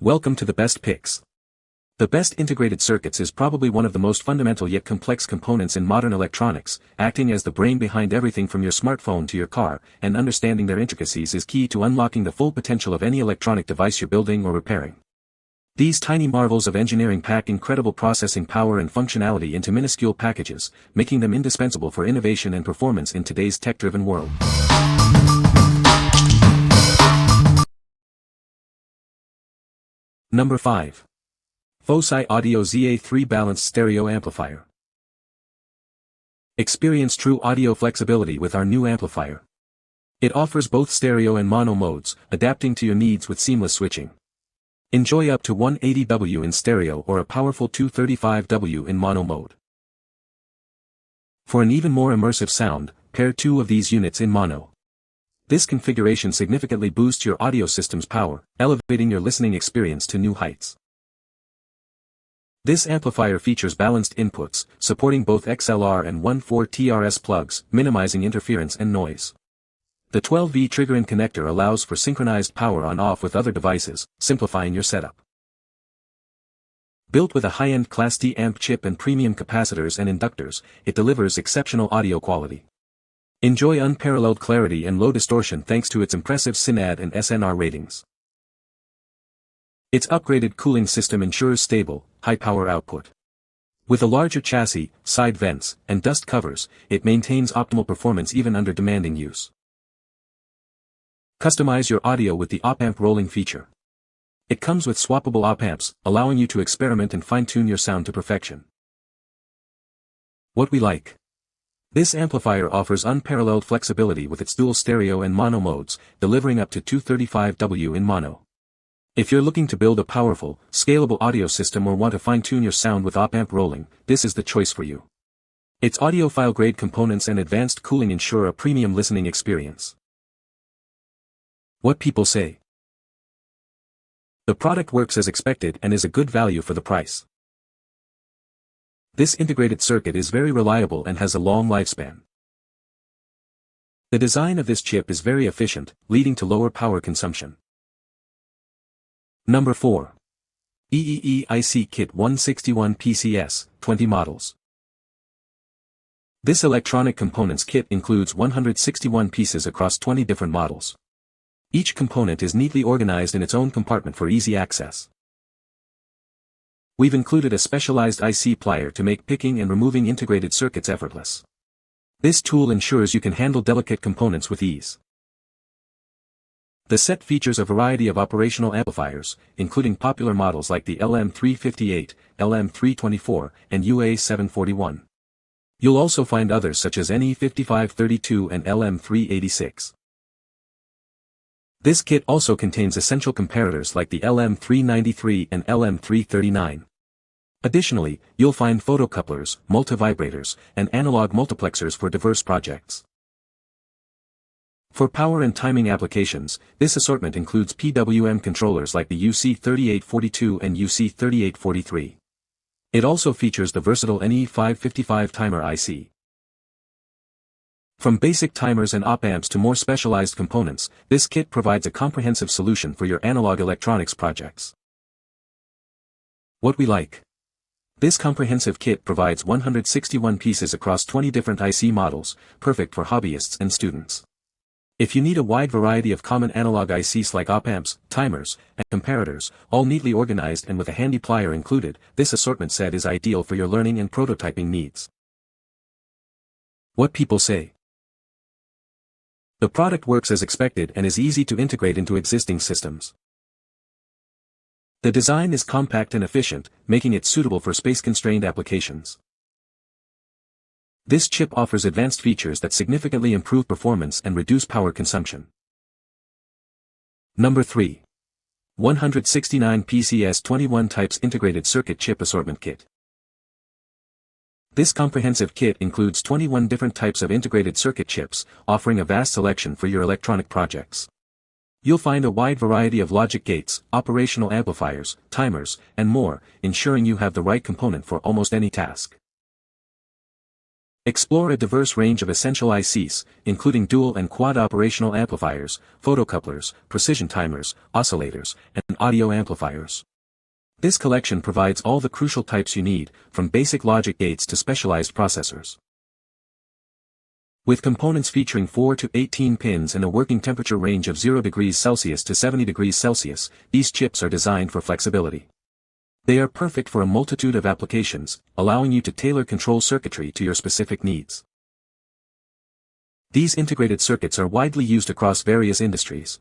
Welcome to the Best Picks. The best integrated circuits is probably one of the most fundamental yet complex components in modern electronics, acting as the brain behind everything from your smartphone to your car, and understanding their intricacies is key to unlocking the full potential of any electronic device you're building or repairing. These tiny marvels of engineering pack incredible processing power and functionality into minuscule packages, making them indispensable for innovation and performance in today's tech-driven world. Number 5. Fosi Audio ZA3 Balanced Stereo Amplifier. Experience true audio flexibility with our new amplifier. It offers both stereo and mono modes, adapting to your needs with seamless switching. Enjoy up to 180W in stereo or a powerful 235W in mono mode. For an even more immersive sound, pair two of these units in mono. This configuration significantly boosts your audio system's power, elevating your listening experience to new heights. This amplifier features balanced inputs, supporting both XLR and 1.4 TRS plugs, minimizing interference and noise. The 12V trigger-in connector allows for synchronized power on-off with other devices, simplifying your setup. Built with a high-end Class D amp chip and premium capacitors and inductors, it delivers exceptional audio quality. Enjoy unparalleled clarity and low distortion thanks to its impressive SYNAD and SNR ratings. Its upgraded cooling system ensures stable, high-power output. With a larger chassis, side vents, and dust covers, it maintains optimal performance even under demanding use. Customize your audio with the op-amp rolling feature. It comes with swappable op-amps, allowing you to experiment and fine-tune your sound to perfection. What we like. This amplifier offers unparalleled flexibility with its dual stereo and mono modes, delivering up to 235W in mono. If you're looking to build a powerful, scalable audio system or want to fine-tune your sound with op-amp rolling, this is the choice for you. Its audiophile-grade components and advanced cooling ensure a premium listening experience. What people say. The product works as expected and is a good value for the price. This integrated circuit is very reliable and has a long lifespan. The design of this chip is very efficient, leading to lower power consumption. Number 4. EEEEE IC Kit 161 PCS, 20 models. This electronic components kit includes 161 pieces across 20 different models. Each component is neatly organized in its own compartment for easy access. We've included a specialized IC plier to make picking and removing integrated circuits effortless. This tool ensures you can handle delicate components with ease. The set features a variety of operational amplifiers, including popular models like the LM358, LM324, and UA741. You'll also find others such as NE5532 and LM386. This kit also contains essential comparators like the LM393 and LM339. Additionally, you'll find photocouplers, multivibrators, and analog multiplexers for diverse projects. For power and timing applications, this assortment includes PWM controllers like the UC3842 and UC3843. It also features the versatile NE555 timer IC. From basic timers and op-amps to more specialized components, this kit provides a comprehensive solution for your analog electronics projects. What we like. This comprehensive kit provides 161 pieces across 20 different IC models, perfect for hobbyists and students. If you need a wide variety of common analog ICs like op-amps, timers, and comparators, all neatly organized and with a handy plier included, this assortment set is ideal for your learning and prototyping needs. What people say. The product works as expected and is easy to integrate into existing systems. The design is compact and efficient, making it suitable for space-constrained applications. This chip offers advanced features that significantly improve performance and reduce power consumption. Number 3. 169 PCS 21 Types Integrated Circuit Chip Assortment Kit. This comprehensive kit includes 21 different types of integrated circuit chips, offering a vast selection for your electronic projects. You'll find a wide variety of logic gates, operational amplifiers, timers, and more, ensuring you have the right component for almost any task. Explore a diverse range of essential ICs, including dual and quad operational amplifiers, photocouplers, precision timers, oscillators, and audio amplifiers. This collection provides all the crucial types you need, from basic logic gates to specialized processors. With components featuring 4 to 18 pins and a working temperature range of 0 degrees Celsius to 70 degrees Celsius, these chips are designed for flexibility. They are perfect for a multitude of applications, allowing you to tailor control circuitry to your specific needs. These integrated circuits are widely used across various industries.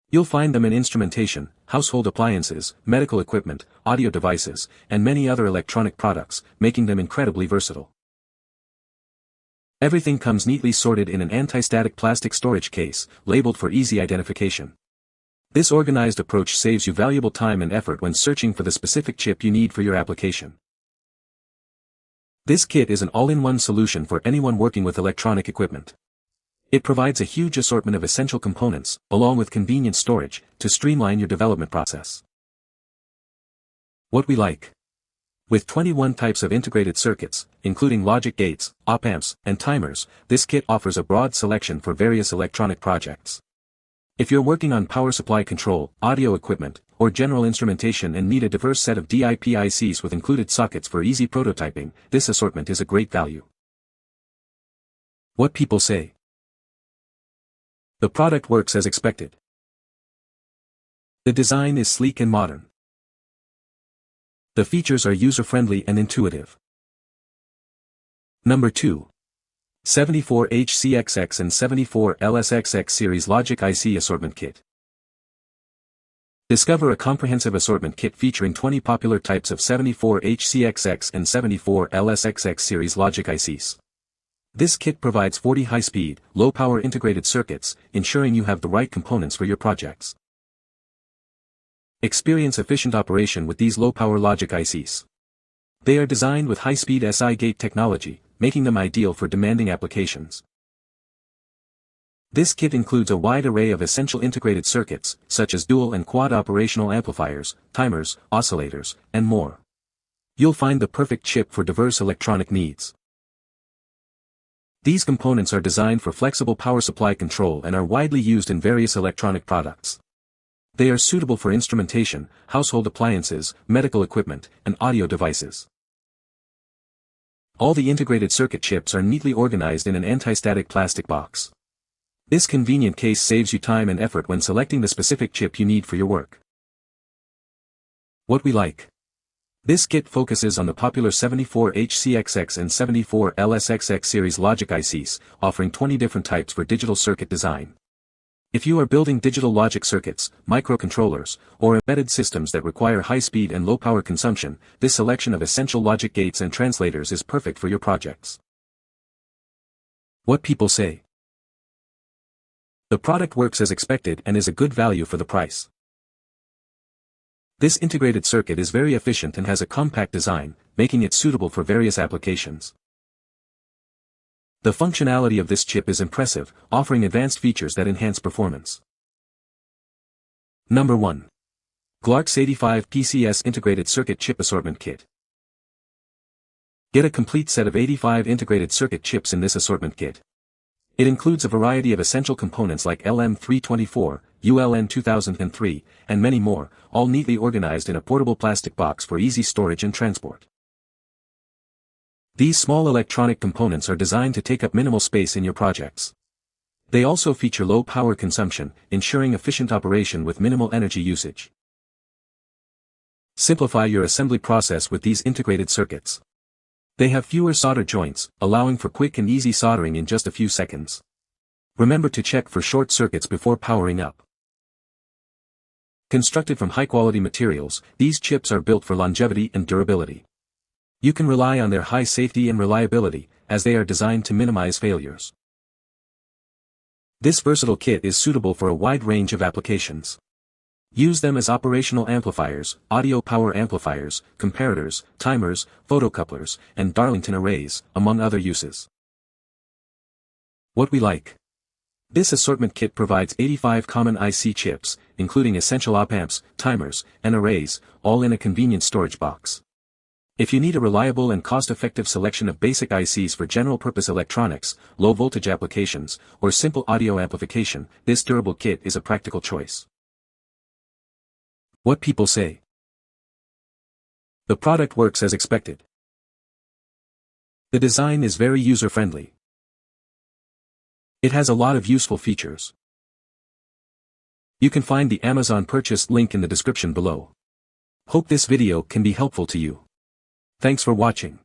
You'll find them in instrumentation, household appliances, medical equipment, audio devices, and many other electronic products, making them incredibly versatile. Everything comes neatly sorted in an anti-static plastic storage case, labeled for easy identification. This organized approach saves you valuable time and effort when searching for the specific chip you need for your application. This kit is an all-in-one solution for anyone working with electronic equipment. It provides a huge assortment of essential components, along with convenient storage, to streamline your development process. What we like. With 21 types of integrated circuits, including logic gates, op-amps, and timers, this kit offers a broad selection for various electronic projects. If you're working on power supply control, audio equipment, or general instrumentation and need a diverse set of DIP ICs with included sockets for easy prototyping, this assortment is a great value. What people say. The product works as expected. The design is sleek and modern. The features are user-friendly and intuitive. Number 2. 74HCXX and 74LSXX Series Logic IC Assortment Kit. Discover a comprehensive assortment kit featuring 20 popular types of 74HCXX and 74LSXX Series Logic ICs. This kit provides 40 high-speed, low-power integrated circuits, ensuring you have the right components for your projects. Experience efficient operation with these low-power logic ICs. They are designed with high-speed SI gate technology, making them ideal for demanding applications. This kit includes a wide array of essential integrated circuits, such as dual and quad operational amplifiers, timers, oscillators, and more. You'll find the perfect chip for diverse electronic needs. These components are designed for flexible power supply control and are widely used in various electronic products. They are suitable for instrumentation, household appliances, medical equipment, and audio devices. All the integrated circuit chips are neatly organized in an anti-static plastic box. This convenient case saves you time and effort when selecting the specific chip you need for your work. What we like. This kit focuses on the popular 74HCXX and 74LSXX series logic ICs, offering 20 different types for digital circuit design. If you are building digital logic circuits, microcontrollers, or embedded systems that require high speed and low power consumption, this selection of essential logic gates and translators is perfect for your projects. What people say. The product works as expected and is a good value for the price. This integrated circuit is very efficient and has a compact design, making it suitable for various applications. The functionality of this chip is impressive, offering advanced features that enhance performance. Number 1. Glarks 85 PCS Integrated Circuit Chip Assortment Kit. Get a complete set of 85 integrated circuit chips in this assortment kit. It includes a variety of essential components like LM324, ULN2003, and many more, all neatly organized in a portable plastic box for easy storage and transport. These small electronic components are designed to take up minimal space in your projects. They also feature low power consumption, ensuring efficient operation with minimal energy usage. Simplify your assembly process with these integrated circuits. They have fewer solder joints, allowing for quick and easy soldering in just a few seconds. Remember to check for short circuits before powering up. Constructed from high-quality materials, these chips are built for longevity and durability. You can rely on their high safety and reliability, as they are designed to minimize failures. This versatile kit is suitable for a wide range of applications. Use them as operational amplifiers, audio power amplifiers, comparators, timers, photocouplers, and Darlington arrays, among other uses. What we like. This assortment kit provides 85 common IC chips, including essential op-amps, timers, and arrays, all in a convenient storage box. If you need a reliable and cost-effective selection of basic ICs for general-purpose electronics, low-voltage applications, or simple audio amplification, this durable kit is a practical choice. What people say. The product works as expected. The design is very user-friendly. It has a lot of useful features. You can find the Amazon purchase link in the description below. Hope this video can be helpful to you. Thanks for watching.